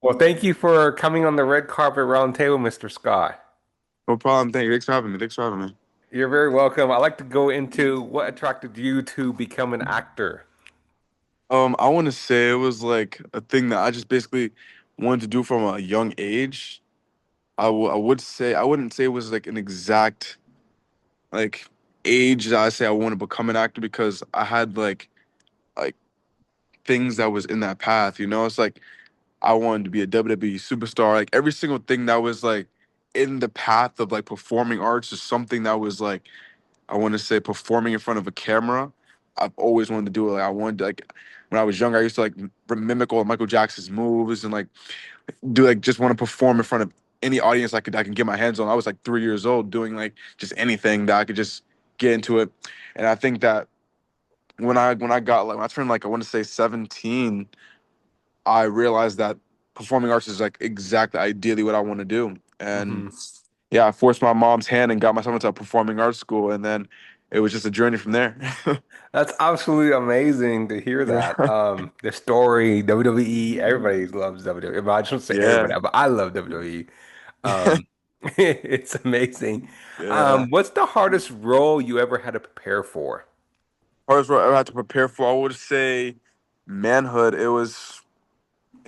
Well, thank you for coming on the red carpet round table, Mr. Scott. No problem. Thanks for having me. Thanks for having me. You're very welcome. I'd like to go into what attracted you to become an actor. I want to say it was like a thing that I just basically wanted to do from a young age. I would say I wouldn't say it was like an exact like age that I say I want to become an actor because I had like things that was in that path. It's like I wanted to be a WWE superstar. Like every single thing that was like in the path of like performing arts is something that was like I want to say performing in front of a camera. I've always wanted to do it. Like I wanted to, like when I was younger, I used to like mimic all of Michael Jackson's moves and like do like just want to perform in front of any audience I can get my hands on. I was like 3 years old doing like just anything that I could just get into it. And I think that when I got like when I turned like I want to say 17, I realized that performing arts is like exactly ideally what I want to do. And Hmm. yeah, I forced my mom's hand and got myself into a performing arts school, and then it was just a journey from there. That's absolutely amazing to hear that. Yeah, The story, WWE, everybody loves WWE. Well, I shouldn't say everybody, yeah, but I love WWE. Um, it's amazing. yeah. What's the hardest role you ever had to prepare for? Hardest role I ever had to prepare for, I would say, Manhood. It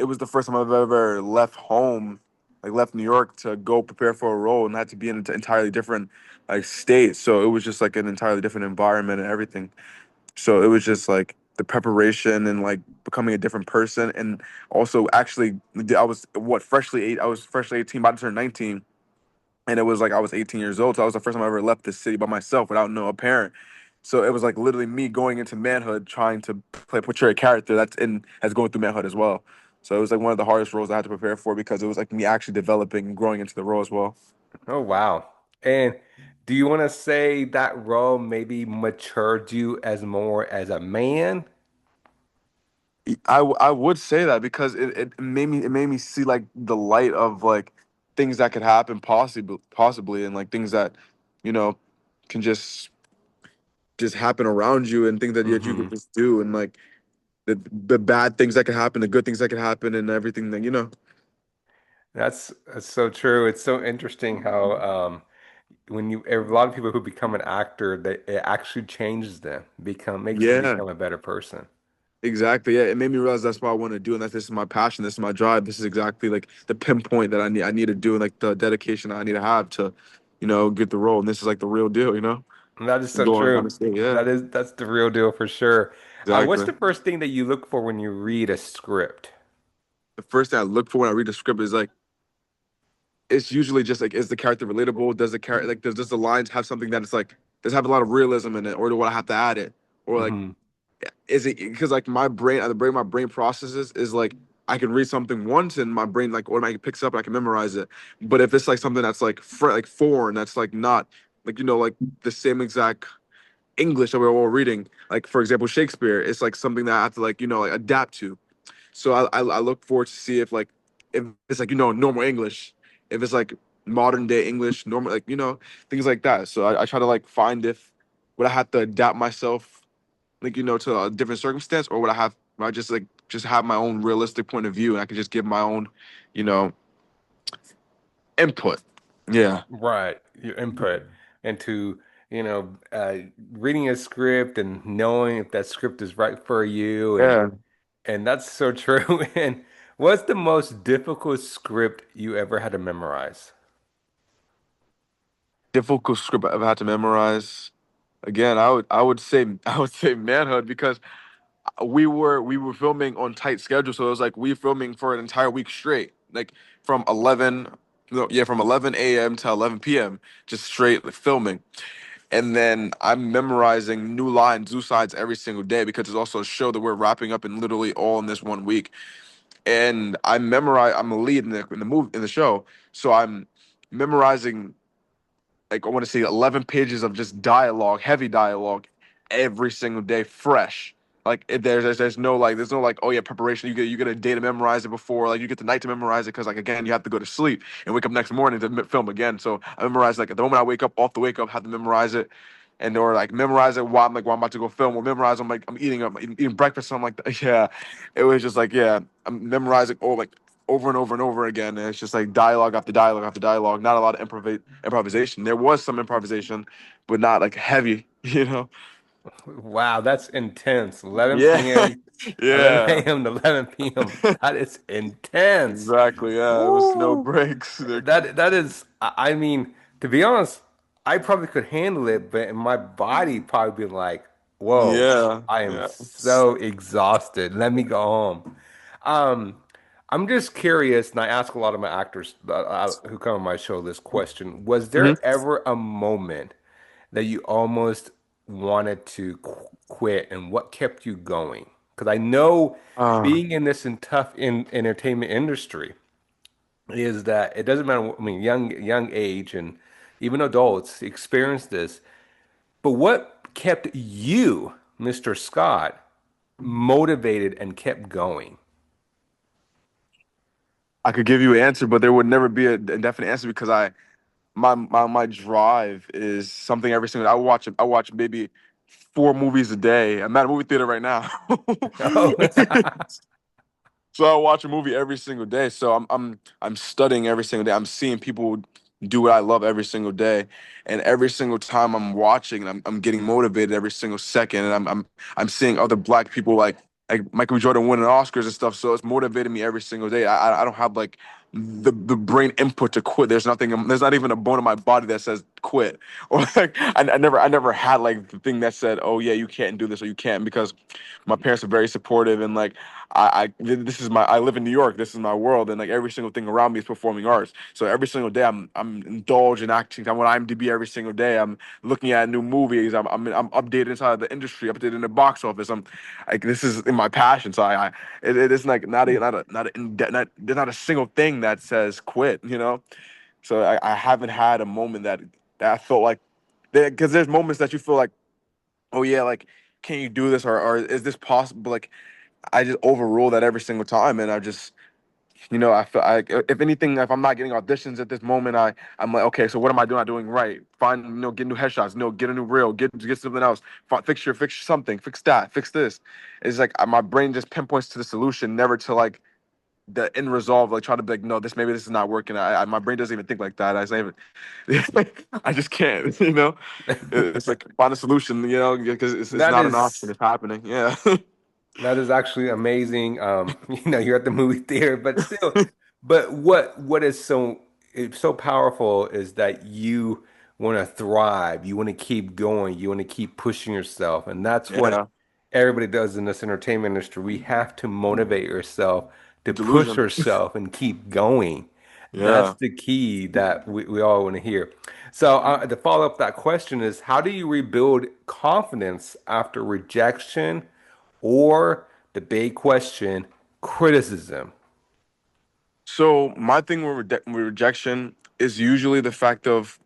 was the first time I've ever left home, like left New York to go prepare for a role, and had to be in an entirely different like state. So it was just like an entirely different environment and everything. So it was just like the preparation and like becoming a different person, and also actually I was freshly 18, about to turn 19, and it was like I was 18 years old. So that was the first time I ever left the city by myself without no a parent. So it was like literally me going into manhood, trying to portray a character that's going through manhood as well. So it was like one of the hardest roles I had to prepare for because it was like me actually developing and growing into the role as well. Oh, wow. And do you want to say that role maybe matured you as more as a man? I would say that because it made me see like the light of like things that could happen possibly and like things that you know can just happen around you and things that you could Hmm. just do and like the bad things that could happen, the good things that could happen, and everything that. That's so true. It's so interesting how when you a lot of people who become an actor, that it actually changes them, makes them Yeah, become a better person. exactly. Yeah, it made me realize that's what I want to do, and that this is my passion, this is my drive, this is exactly like the pinpoint that I need to do, and like the dedication that I need to have to, get the role. And this is like the real deal. And that is so Go on true. stage. Yeah, That's the real deal for sure. What's exactly. the first thing that you look for when you read a script? The first thing I look for when I read the script is like it's usually just like is the character relatable? Does the character like does the lines have something that is like does it have a lot of realism in it, or do I have to add it, or like Hmm. is it because like my brain processes is like I can read something once and my brain like automatically picks up and I can memorize it. But if it's like something that's like like foreign, that's like not like like the same exact English that we're all reading, like for example Shakespeare, it's like something that I have to like like adapt to. So I look forward to see if it's like normal English, if it's like modern day English, normal like things like that. So I try to like find if would I have to adapt myself like to a different circumstance, or would I just have my own realistic point of view and I could just give my own you know input. Yeah, Right, your input into, reading a script and knowing if that script is right for you, yeah. and that's so true. And what's the most difficult script you ever had to memorize? Difficult script I've had to memorize. Again, I would say I would say Manhood because we were filming on tight schedule, so it was like we filming for an entire week straight, like from 11, no, yeah, from 11 a.m. to 11 p.m. just straight like, filming. And then I'm memorizing new lines, new sides every single day because it's also a show that we're wrapping up in literally all in this one week. And I'm a lead in the show, so I'm memorizing like I want to say 11 pages of just dialogue, heavy dialogue, every single day, fresh. Like there's no like oh yeah preparation. You get a day to memorize it before like you get the night to memorize it because like again you have to go to sleep and wake up next morning to film again. So I memorize like at the moment I wake up off the wake up have to memorize it, and or like memorize it while I'm about to go film or memorize. I'm eating breakfast. So I'm like yeah, it was just like yeah I'm memorizing over and over and over again. And it's just like dialogue after dialogue after dialogue. Not a lot of improvisation. There was some improvisation, but not like heavy. You know? Wow, that's intense. 11 Yeah, p.m. 11 yeah, a.m. to 11 p.m. That is intense. exactly. Yeah, it was no Woo! breaks. There. That is, I mean, to be honest, I probably could handle it, but my body probably be like, whoa, Yeah, I am yeah. so exhausted. Let me go home. Um, I'm just curious, and I ask a lot of my actors who come on my show this question. Was Hmm. there ever a moment that you almost wanted to quit, and what kept you going? Because I know Uh, being in this tough entertainment industry is that it doesn't matter. I mean, young age and even adults experience this. But what kept you, Mr. Scott, motivated and kept going? I could give you an answer, but there would never be a definite answer because my drive is something every single. I watch maybe 4 movies a day. I'm at a movie theater right now. Oh, So I watch a movie every single day. So I'm studying every single day. I'm seeing people do what I love every single day, and every single time I'm watching, I'm getting motivated every single second, and I'm seeing other black people like Michael B. Jordan winning Oscars and stuff. So it's motivating me every single day. I don't have like the brain input to quit. There's nothing. There's not even a bone in my body that says quit. Or like I never had like the thing that said, oh yeah, you can't do this or you can't, because my parents are very supportive, and like this is my I live in New York. This is my world, and like every single thing around me is performing arts. So every single day I'm indulged in acting. I'm on IMDb every single day. I'm looking at new movies. I'm updated inside the industry, updated in the box office. I'm like, this is in my passion. So it is like not a single thing that says quit. You know. So I haven't had a moment that I felt like, because there's moments that you feel like, oh yeah, like, can you do this, or is this possible? Like, I just overrule that every single time, and I just, I feel if anything, if I'm not getting auditions at this moment, I'm like, okay, so what am I doing? Not doing right? Find, get new headshots, get a new reel, get something else, fix something, fix that, fix this. It's like my brain just pinpoints to the solution, never to like the end result. Like, try to be like, no, maybe this is not working. My brain doesn't even think like that. I say, I just can't. It's like find a solution. Because it's that not an option. is It's happening. Yeah. that is actually amazing. You're at the movie theater, but still, but what is it's so powerful is that you want to thrive, you want to keep going, you want to keep pushing yourself, and that's what Yeah. everybody does in this entertainment industry. We have to motivate yourself to push Delusion. yourself and keep going. That's Yeah. the key that we all want to hear. So, to follow up that question is, how do you rebuild confidence after rejection or the big question, criticism? So my thing with, with rejection is usually the fact of,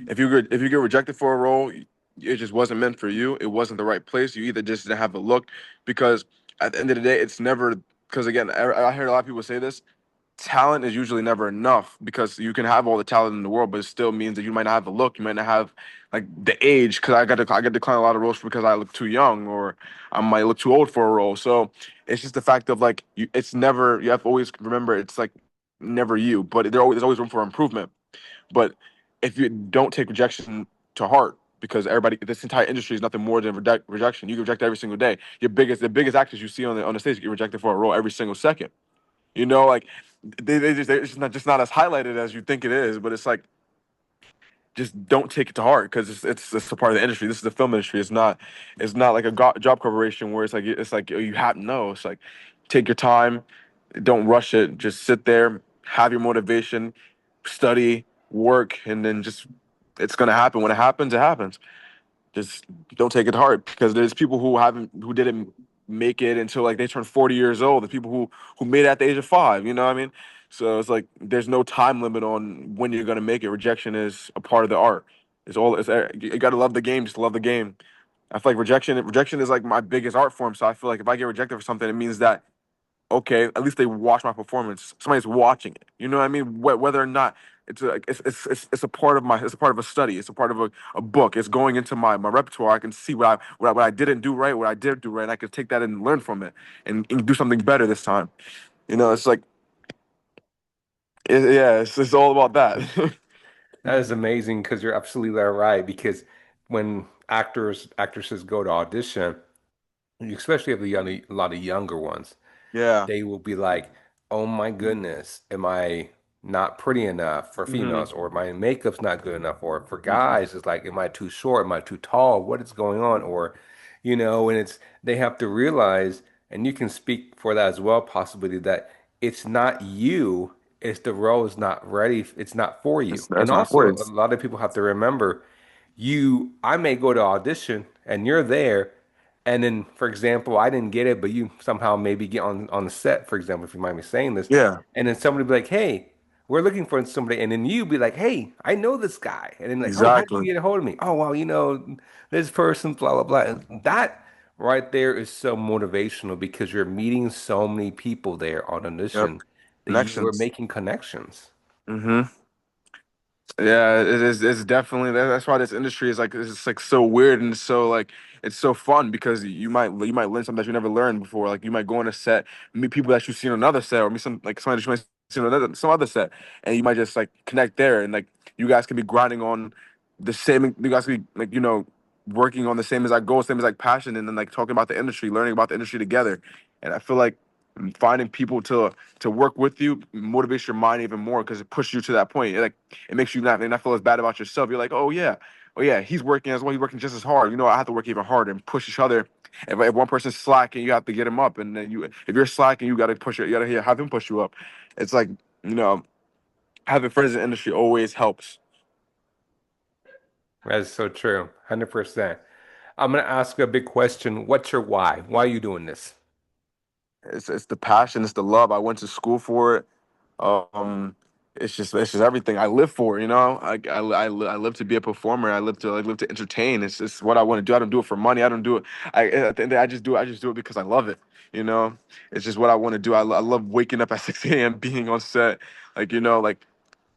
if you get rejected for a role, it just wasn't meant for you. It wasn't the right place. You either just didn't have a look, because at the end of the day, it's never, because again, I hear a lot of people say this. Talent is usually never enough, because you can have all the talent in the world, but it still means that you might not have the look. You might not have like the age, because I got declined a lot of roles because I look too young, or I might look too old for a role. So it's just the fact of like, it's never, you have to always remember, it's like never you, but there's always room for improvement. But if you don't take rejection to heart, because everybody, this entire industry is nothing more than rejection. You get rejected every single day. The biggest actors you see on the stage get rejected for a role every single second. Like, it's just not as highlighted as you think it is, but it's like, just don't take it to heart, because it's a part of the industry. This is the film industry. It's not like a job corporation where it's like, oh, you have, no. It's like, take your time, don't rush it. Just sit there, have your motivation, study, work, and then just, it's gonna happen. When it happens, it happens. Just don't take it hard, because there's people who didn't make it until like they turned 40 years old. The people who made it at the age of 5. You know what I mean? So it's like, there's no time limit on when you're gonna make it. Rejection is a part of the art. You gotta love the game. Just love the game. I feel like rejection is like my biggest art form. So I feel like if I get rejected for something, it means that, okay, at least they watch my performance. Somebody's watching it. You know what I mean? Whether or not it's a part of it's a part of a study. It's a part of a book. It's going into my repertoire. I can see what I didn't do right, what I did do right, and I can take that and learn from it, and do something better this time. It's like, Yeah, it's all about that. That is amazing because you're absolutely right. Because when actresses go to audition, especially if a lot of younger ones, Yeah. they will be like, "Oh my goodness, am I not pretty enough for Hmm. females, or my makeup's not good enough, or for guys, it's like, am I too short, am I too tall, what is going on?" Or, and it's they have to realize, and you can speak for that as well, possibly that it's not you, it's the role is not ready, it's not for you. That's And not also, for a it. lot of people have to remember, I may go to audition and you're there. And then, for example, I didn't get it, but you somehow maybe get on the set, for example, if you mind me saying this, Yeah, and then somebody be like, "Hey, we're looking for somebody," and then you be like, "Hey, I know this guy," and then like, "Oh, how did you exactly. get a hold of me?" "Oh, well, this person, blah blah blah." And that right there is so motivational because you're meeting so many people there on Yep. audition that you are Connections. making connections. Hmm. Yeah, it is. It's definitely that's why this industry is like it's like so weird and so like it's so fun because you might learn something that you never learned before. Like you might go on a set, meet people that you've seen on another set, or meet somebody that you might see on another some other set, and you might just like connect there, and like you guys can be grinding on the same. You guys can be like working on the same as like goal, same as like passion, and then like talking about the industry, learning about the industry together. And I feel like finding people to work with you motivates your mind even more because it pushes you to that point. It makes you not feel as bad about yourself. You're like, oh yeah, he's working as well. He's working just as hard. I have to work even harder and push each other. If one person's slacking, you have to get him up, and then if you're slacking, you got to push it. You got to have him push you up. It's like you know, having friends in the industry always helps. That is so true, 100%. I'm gonna ask you a big question. What's your why? Why are you doing this? It's the passion, it's the love. I went to school for it. Um, it's just everything I live for. I live to be a performer. I live to entertain. It's what I want to do. I don't do it for money. I don't do it. At the end of the day, I just do it because I love it. You know, it's just what I want to do. I love waking up at 6 a.m. being on set. Like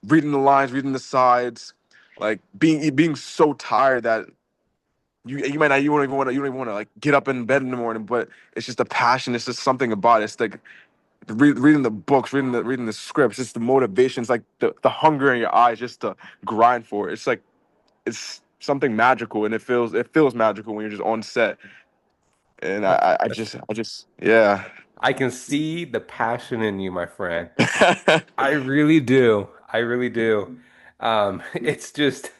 reading the lines, reading the sides, like being so tired that you might not you don't even want to like get up in bed in the morning, but it's just a passion. It's just something about it. It's like reading the books, reading the scripts. It's the motivation. It's like the hunger in your eyes just to grind for it. It's like it's something magical, and it feels magical when you're just on set. And That- I That's, just yeah. I can see the passion in you, my friend. I really do. I really do. It's just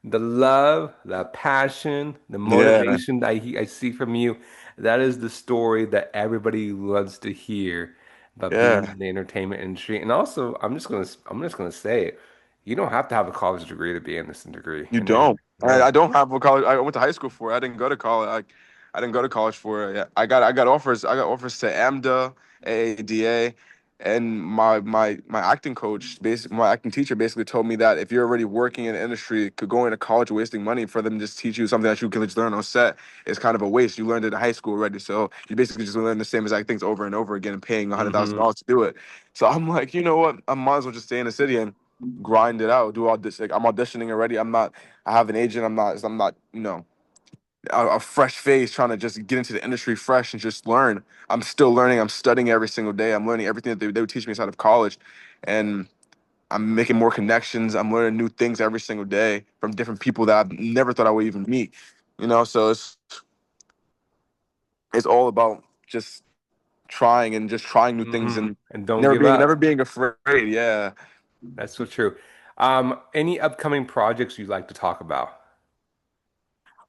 the love, the passion, the Yeah, motivation that I see from you. That is the story that everybody loves to hear about being yeah. in the entertainment industry. And also, I'm just gonna say it. You don't have to have a college degree to be in this degree. You And then, don't. I no, don't have a college. I went to high school for it. I didn't go to college. I didn't go to college for it. Yeah. I got offers. I got offers to AMDA, AADA, and my acting coach, my acting teacher, basically told me that if you're already working in the industry, could go into college wasting money for them to just teach you something that you can just learn on set is kind of a waste. You learned it in high school already, so you basically just learn the same exact things over and over again, and paying hmm, $100,000 to do it. So I'm like, you know what? I might as well just stay in the city and grind it out. Do all this. Like I'm auditioning already. I have an agent. I'm not a fresh face trying to just get into the industry fresh and just learn. I'm still learning. I'm studying every single day. I'm learning everything that they would teach me inside of college, and I'm making more connections. I'm learning new things every single day from different people that I've never thought I would even meet. So it's all about just trying and just trying new things hmm, and and don't never give being never up. being afraid. Yeah. That's so true. Any upcoming projects you'd like to talk about?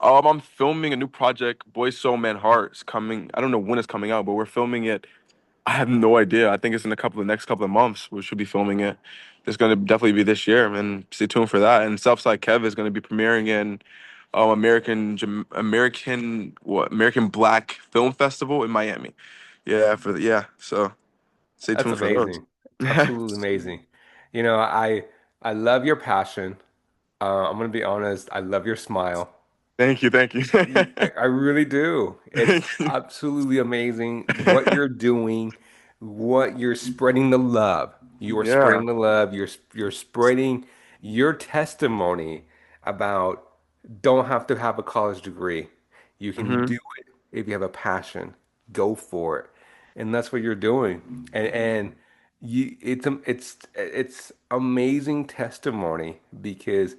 I'm filming a new project, Boy Soul Man Heart. It's coming. I don't know when it's coming out, but we're filming it. I have no idea. I think it's in next couple of months. We should be filming it. It's going to definitely be this year, and stay tuned for that. And Southside Kev is going to be premiering in American Black Film Festival in Miami. Yeah. So stay That's tuned for those. amazing. Absolutely amazing. You know, I love your passion. I'm gonna be honest, I love your smile. Thank you. I really do. It's Thank you. absolutely amazing what you're doing, what you're spreading the love. You are Yeah. spreading the love. You're spreading your testimony about don't have to have a college degree. You can Hmm. do it if you have a passion. Go for it. And that's what you're doing. And It's amazing testimony because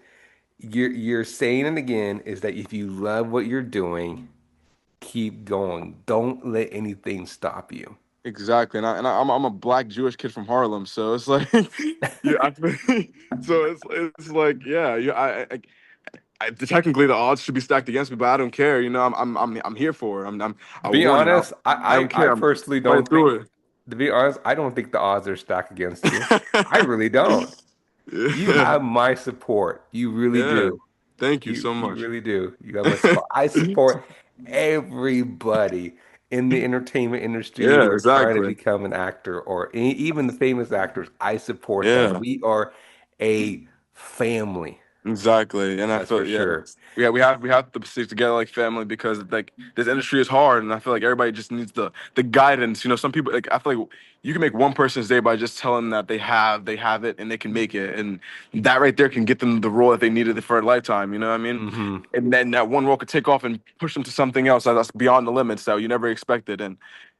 you're saying it again is that if you love what you're doing, keep going. Don't let anything stop you. Exactly, I'm a black Jewish kid from Harlem, so it's like, yeah, so it's like, yeah, technically the odds should be stacked against me, but I don't care. You know, I'm here for it. To I be won it. honest, I don't I care. I'm personally fighting don't think, through to be honest, I don't think the odds are stacked against you. I it. really don't. You Yeah, have my support. You really yeah. do. Thank you so You much. really do. You have my support. I support everybody in the entertainment industry Yeah, who are trying to exactly. become an actor or even the famous actors. I support them. Yeah. We are a family. Exactly, and I That's for feel, yeah, sure. yeah, we have to stick together like family because like this industry is hard, and I feel like everybody just needs the guidance. You know, some people like I feel like you can make one person's day by just telling them that they have it and they can make it, and that right there can get them the role that they needed for a lifetime. You know what I mean? Hmm. And then that one role could take off and push them to something else that's beyond the limits that you never expected, and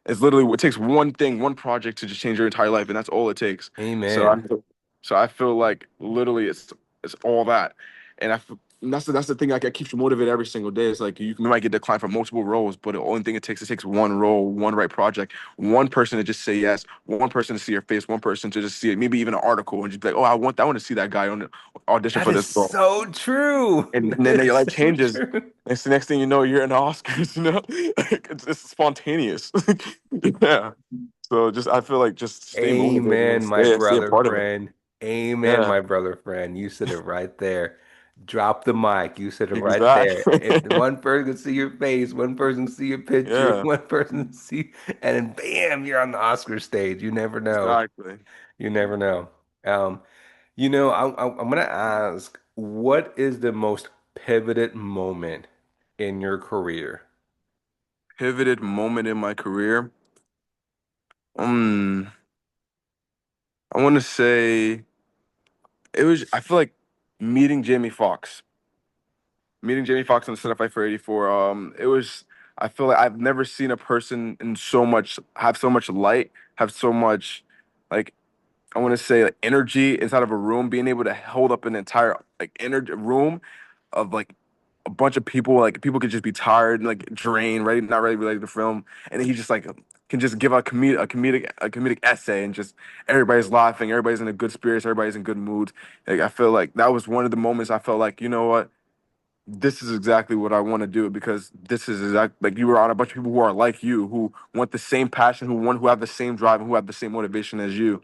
it's literally it takes one thing, one project to just change your entire life, and that's all it takes. So Amen. I feel like literally it's all that, and and that's the thing like, that keeps you motivated every single day. It's like you might get declined for multiple roles, but the only thing it takes one role, one right project, one person to just say yes, one person to see your face, one person to just see it, maybe even an article, and just be like, oh, I want to see that guy on the audition That for is this role, so true. and That then is your life so changes. true. It's the next thing you know, you're in the Oscars. You know, it's spontaneous. Yeah. So just I feel like just stay motivated and Amen, my stay a brother part of it. friend. Amen, Yeah. my brother friend. You said it right there. Drop the mic. You said it right there. Exactly. If one person can see your face, one person can see your picture, Yeah. one person can see, and then bam, you're on the Oscar stage. You never know. Exactly. You never know. Um, I'm gonna ask, what is the most pivoted moment in your career? Pivoted moment in my career. Um, I want to say it was. I feel like meeting Jamie Foxx. Meeting Jamie Foxx on the set of Fight for 84. It was. I feel like I've never seen a person in so much have so much light, have so much, like I want to say like energy inside of a room, being able to hold up an entire like energy room of like a bunch of people. Like people could just be tired and like drained, ready, not ready, ready to film, and then he just like can just give a comedic essay, and just everybody's laughing, everybody's in a good spirits, everybody's in good mood. Like I feel like that was one of the moments I felt like, you know what, this is exactly what I want to do, because this is exact like you were on a bunch of people who are like you, who want the same passion, who have the same drive, and who have the same motivation as you,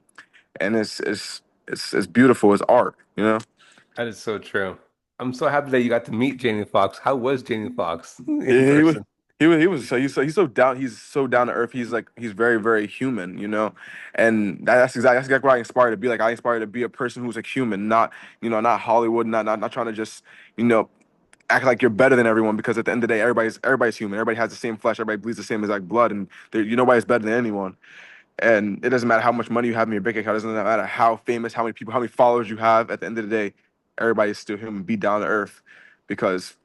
and it's beautiful. It's art, you know. That is so true. I'm so happy that you got to meet Jamie Foxx. How was Jamie Foxx in Yeah, person? he's so down to earth. He's very very human, you know, and that's exactly what I aspire to be like. I aspire to be a person who's like human, not not Hollywood, not trying to just you know act like you're better than everyone, because at the end of the day, everybody's human. Everybody has the same flesh. Everybody bleeds the same exact blood, and nobody's better than anyone. And it doesn't matter how much money you have in your bank account. It doesn't matter how famous, how many people, how many followers you have. At the end of the day, everybody's still human. Be down to earth, because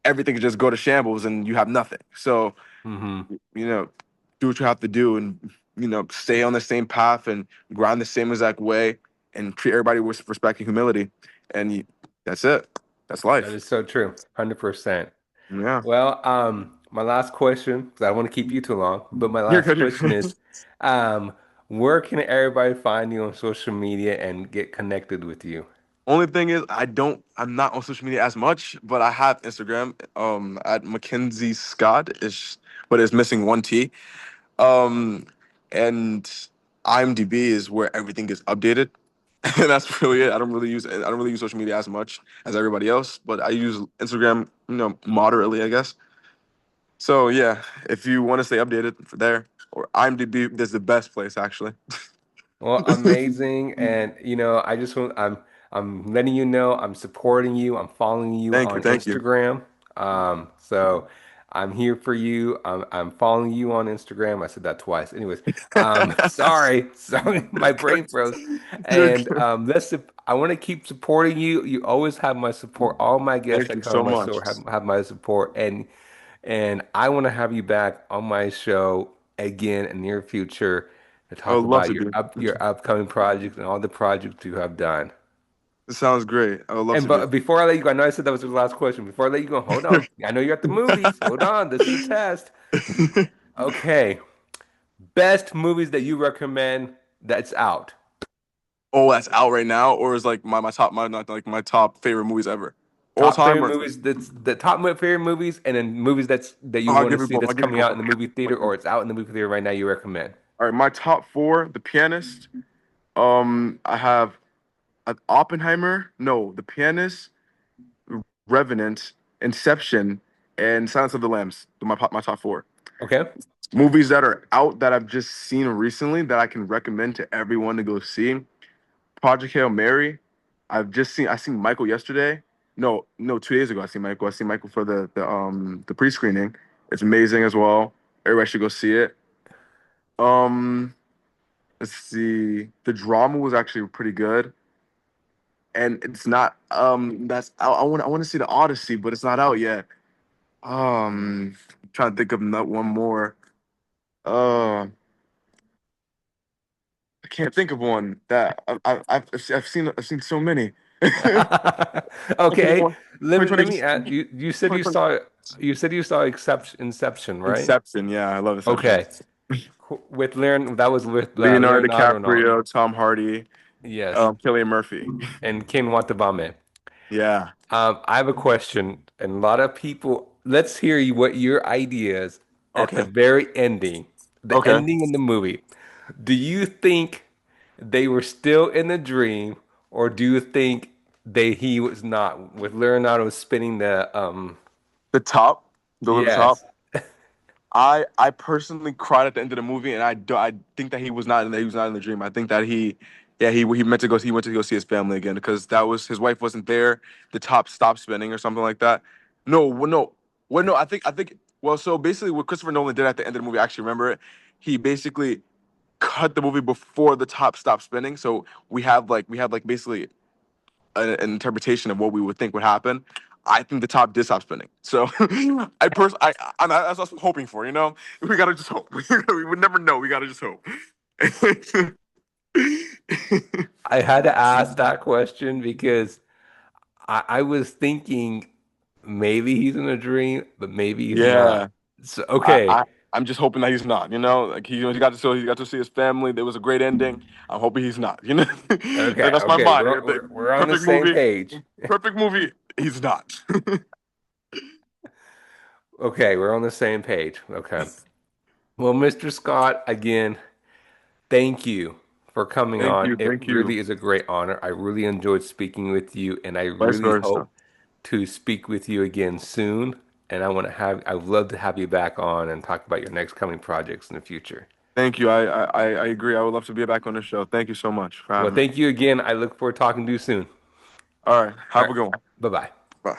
everything can just go to shambles and you have nothing. So, Hmm. you know, do what you have to do, and, stay on the same path and grind the same exact way, and treat everybody with respect and humility. And that's it. That's That life. is so true. 100%. Yeah. Well, my last question, because I don't want to keep you too long, but my You're last good. You're question good. is, where can everybody find you on social media and get connected with you? Only thing is, I'm not on social media as much, but I have Instagram, at McKinzie Scott, but it's missing one T. Um, and IMDb is where everything is updated. And that's really it. I don't really use social media as much as everybody else, but I use Instagram, moderately, I guess. So yeah, if you want to stay updated for there, or IMDb is the best place actually. Well, amazing. And I'm letting you know I'm supporting you. I'm following you Thank you, on thank you. Instagram. So I'm here for you. I'm following you on Instagram. I said that twice. Anyways, sorry, my You're good. brain froze. You're And good. I want to keep supporting you. You always have my support. All my guests Thank that you come on so my much. show have my support. And I want to have you back on my show again in the near future to I would talk love about to, dude. your upcoming projects and all the projects you have done. It sounds great. I would love And to, dude. but before I let you go, I know I said that was the last question. Before I let you go, hold on. I know you're at the movies. Hold on. This is a test. Okay. Best movies that you recommend that's out. Oh, that's out right now, or is like my top my not like my top favorite movies ever, all Top time, favorite or movies that's the top favorite movies and then movies that you I'll want to give you see both. that's I'll give you coming both. out in the movie theater or it's out in the movie theater right now you recommend. All right, my top four: The Pianist. I have Oppenheimer. No, The Pianist, Revenant, Inception, and Silence of the Lambs. My top four Okay? movies that are out that I've just seen recently that I can recommend to everyone to go see. Project Hail Mary. I seen Michael yesterday. No, 2 days ago I seen Michael. I seen Michael for the pre-screening. It's amazing as well. Everybody should go see it. Um, let's see. The drama was actually pretty good. And it's not that's I want to see the Odyssey, but it's not out yet. I'm trying to think of one more. Uh I can't think of one that I've seen so many. Okay. 2021, Let 2020 me just ask you you said you saw Inception, right? Inception, yeah, I love Inception. Okay. With Leon that was with Leonardo Leonardo and all. DiCaprio, Tom Hardy, Yes. Cillian Murphy. And Ken Watanabe. Yeah. I have a question, and a lot of people, let's hear what your ideas at the Okay. very ending, the Okay. ending in the movie. Do you think they were still in the dream, or do you think he was not, with Leonardo spinning the The top, the little top. yes. I personally cried at the end of the movie, and I think that he was not in the dream. I think that he went to go see his family again because that was his wife wasn't there. The top stopped spinning or something like that. No. I think well, so basically what Christopher Nolan did at the end of the movie, I actually remember it. He basically cut the movie before the top stopped spinning, so we have like basically an interpretation of what we would think would happen. I think the top did stop spinning. So that's what I'm hoping for. We gotta just hope. We would never know. We gotta just hope. I had to ask that question because I was thinking maybe he's in a dream, but maybe he's not. Yeah, So I, okay, I I'm just hoping that he's not. Like he got to see his family. There was a great ending. I'm hoping he's not. okay, That's my okay. mind. We're on the Perfect same movie. page. Perfect movie. He's not. Okay, we're on the same page. Okay. Well, Mr. Scott, again, thank you for coming Thank on. you. It Thank you. really is a great honor. I really enjoyed speaking with you, and I Vice really versa. hope to speak with you again soon. And I would love to have you back on and talk about your next coming projects in the future. Thank you. I agree. I would love to be back on the show. Thank you so much for Well, having me. thank you again. I look forward to talking to you soon. All right. All Have right. a good one. Bye-bye. Bye.